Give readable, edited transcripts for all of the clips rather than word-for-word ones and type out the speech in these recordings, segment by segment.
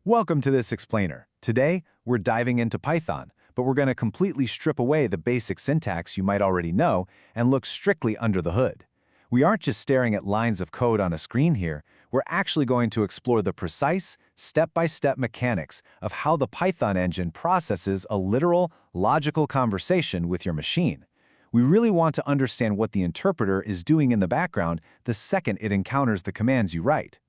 Welcome to this explainer. Today, we're diving into Python, but we're going to completely strip away the basic syntax you might already know and look strictly under the hood. We aren't just staring at lines of code on a screen here, we're actually going to explore the precise, step-by-step mechanics of how the Python engine processes a literal, logical conversation with your machine. We really want to understand what the interpreter is doing in the background the second it encounters the commands you write.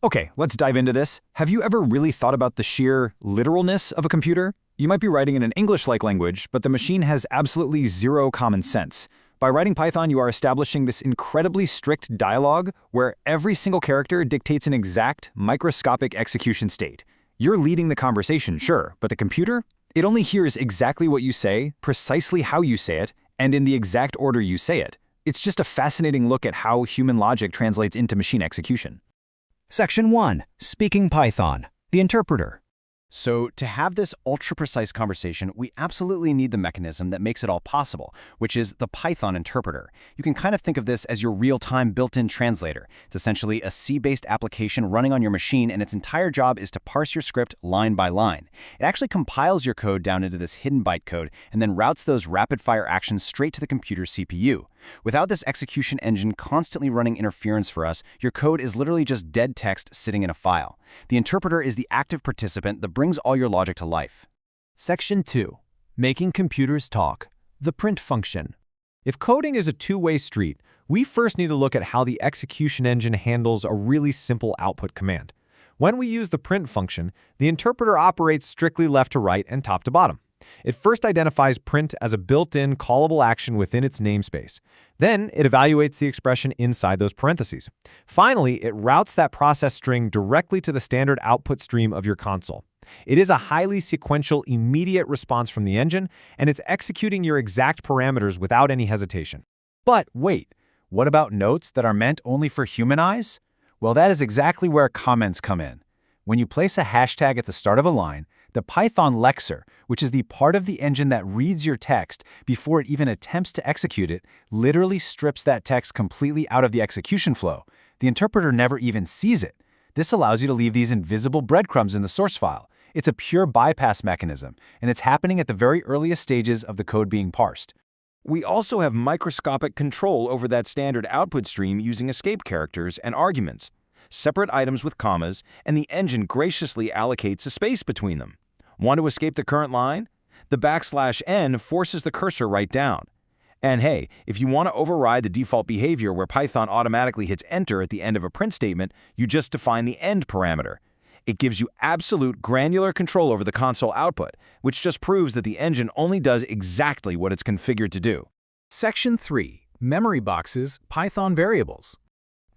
Okay, let's dive into this. Have you ever really thought about the sheer literalness of a computer? You might be writing in an English-like language, but the machine has absolutely zero common sense. By writing Python, you are establishing this incredibly strict dialogue where every single character dictates an exact, microscopic execution state. You're leading the conversation, sure, but the computer? It only hears exactly what you say, precisely how you say it, and in the exact order you say it. It's just a fascinating look at how human logic translates into machine execution. Section 1. Speaking Python. The interpreter. So to have this ultra-precise conversation, we absolutely need the mechanism that makes it all possible, which is the Python interpreter. You can kind of think of this as your real-time built-in translator. It's essentially a C-based application running on your machine, and its entire job is to parse your script line by line. It actually compiles your code down into this hidden bytecode and then routes those rapid-fire actions straight to the computer's CPU. Without this execution engine constantly running interference for us, your code is literally just dead text sitting in a file. The interpreter is the active participant that brings all your logic to life. Section 2. Making computers talk. The print function. If coding is a two-way street, we first need to look at how the execution engine handles a really simple output command. When we use the print function, the interpreter operates strictly left to right and top to bottom. It first identifies print as a built-in callable action within its namespace. Then, it evaluates the expression inside those parentheses. Finally, it routes that process string directly to the standard output stream of your console. It is a highly sequential, immediate response from the engine, and it's executing your exact parameters without any hesitation. But wait, what about notes that are meant only for human eyes? Well, that is exactly where comments come in. When you place a hashtag at the start of a line, the Python lexer, which is the part of the engine that reads your text before it even attempts to execute it, literally strips that text completely out of the execution flow. The interpreter never even sees it. This allows you to leave these invisible breadcrumbs in the source file. It's a pure bypass mechanism, and it's happening at the very earliest stages of the code being parsed. We also have microscopic control over that standard output stream using escape characters and arguments, separate items with commas, and the engine graciously allocates a space between them. Want to escape the current line? The \n forces the cursor right down. And hey, if you want to override the default behavior where Python automatically hits enter at the end of a print statement, you just define the end parameter. It gives you absolute granular control over the console output, which just proves that the engine only does exactly what it's configured to do. Section 3. Memory boxes, Python variables.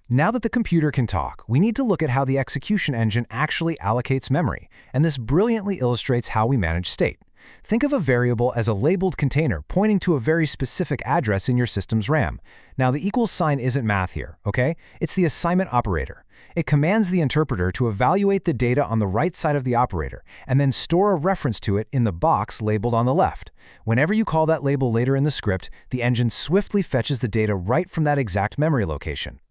Now that the computer can talk, we need to look at how the execution engine actually allocates memory, and this brilliantly illustrates how we manage state. Think of a variable as a labeled container pointing to a very specific address in your system's RAM. Now, the equals sign isn't math here, okay? It's the assignment operator. It commands the interpreter to evaluate the data on the right side of the operator and then store a reference to it in the box labeled on the left. Whenever you call that label later in the script, the engine swiftly fetches the data right from that exact memory location.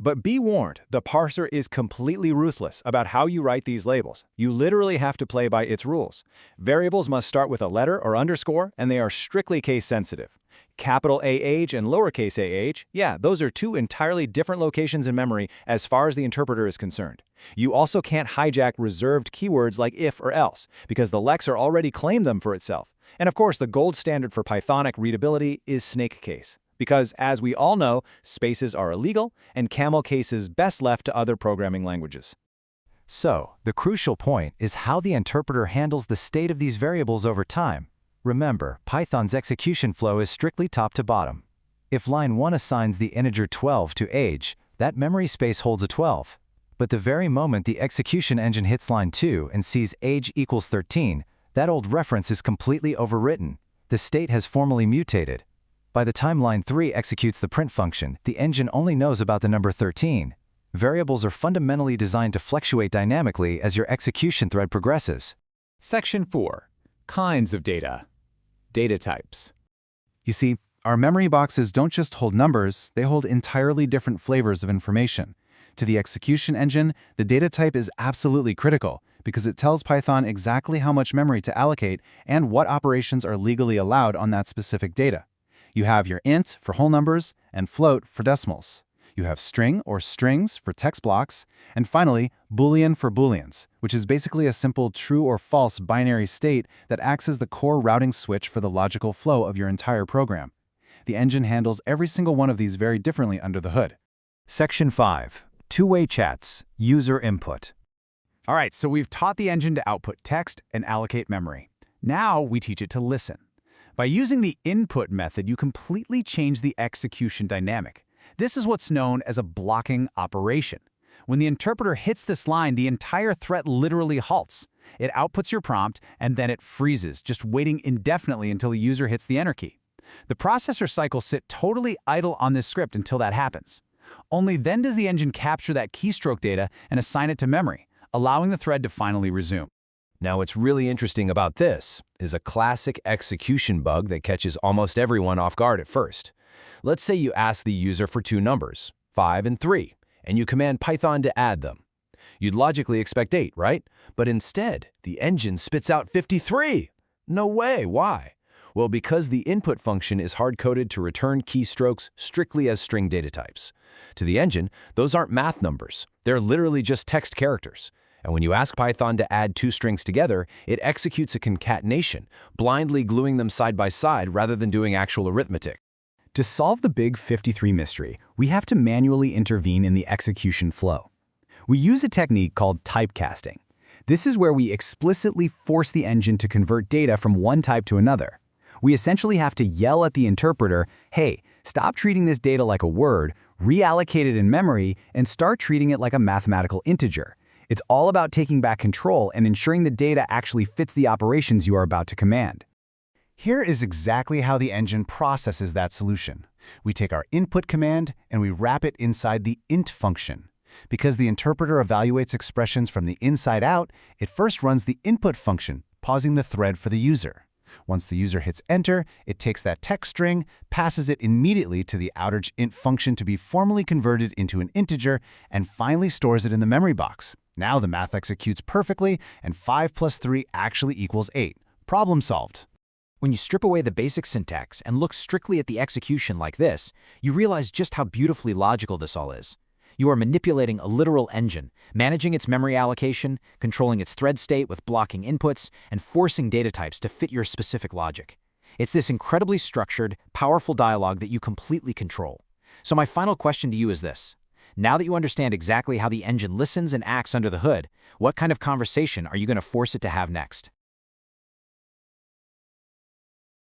But be warned, the parser is completely ruthless about how you write these labels. You literally have to play by its rules. Variables must start with a letter or underscore, and they are strictly case-sensitive. Capital AH and lowercase AH, yeah, those are two entirely different locations in memory as far as the interpreter is concerned. You also can't hijack reserved keywords like if or else, because the lexer already claimed them for itself. And of course, the gold standard for Pythonic readability is snake case. Because, as we all know, spaces are illegal, and camel case is best left to other programming languages. So, the crucial point is how the interpreter handles the state of these variables over time. Remember, Python's execution flow is strictly top to bottom. If line 1 assigns the integer 12 to age, that memory space holds a 12. But the very moment the execution engine hits line 2 and sees age equals 13, that old reference is completely overwritten. The state has formally mutated. By the time line 3 executes the print function, the engine only knows about the number 13. Variables are fundamentally designed to fluctuate dynamically as your execution thread progresses. Section 4. Kinds of data. Data types. You see, our memory boxes don't just hold numbers, they hold entirely different flavors of information. To the execution engine, the data type is absolutely critical, because it tells Python exactly how much memory to allocate and what operations are legally allowed on that specific data. You have your int for whole numbers and float for decimals. You have string or strings for text blocks, and finally, Boolean for Booleans, which is basically a simple true or false binary state that acts as the core routing switch for the logical flow of your entire program. The engine handles every single one of these very differently under the hood. Section 5. Two-way chats. User input. All right, so we've taught the engine to output text and allocate memory. Now we teach it to listen. By using the input method, you completely change the execution dynamic. This is what's known as a blocking operation. When the interpreter hits this line, the entire thread literally halts. It outputs your prompt, and then it freezes, just waiting indefinitely until the user hits the enter key. The processor cycles sit totally idle on this script until that happens. Only then does the engine capture that keystroke data and assign it to memory, allowing the thread to finally resume. Now, what's really interesting about this is a classic execution bug that catches almost everyone off guard at first. Let's say you ask the user for two numbers, 5 and 3, and you command Python to add them. You'd logically expect 8, right? But instead, the engine spits out 53. No way, why? Well, because the input function is hard-coded to return keystrokes strictly as string data types. To the engine, those aren't math numbers. They're literally just text characters. And when you ask Python to add two strings together, it executes a concatenation, blindly gluing them side by side rather than doing actual arithmetic. To solve the big 53 mystery, we have to manually intervene in the execution flow. We use a technique called typecasting. This is where we explicitly force the engine to convert data from one type to another. We essentially have to yell at the interpreter, hey, stop treating this data like a word, reallocate it in memory, and start treating it like a mathematical integer. It's all about taking back control and ensuring the data actually fits the operations you are about to command. Here is exactly how the engine processes that solution. We take our input command and we wrap it inside the int function. Because the interpreter evaluates expressions from the inside out, it first runs the input function, pausing the thread for the user. Once the user hits enter, it takes that text string, passes it immediately to the outage int function to be formally converted into an integer, and finally stores it in the memory box. Now the math executes perfectly, and 5 plus 3 actually equals 8. Problem solved. When you strip away the basic syntax and look strictly at the execution like this, you realize just how beautifully logical this all is. You are manipulating a literal engine, managing its memory allocation, controlling its thread state with blocking inputs, and forcing data types to fit your specific logic. It's this incredibly structured, powerful dialogue that you completely control. So my final question to you is this. Now that you understand exactly how the engine listens and acts under the hood, what kind of conversation are you going to force it to have next?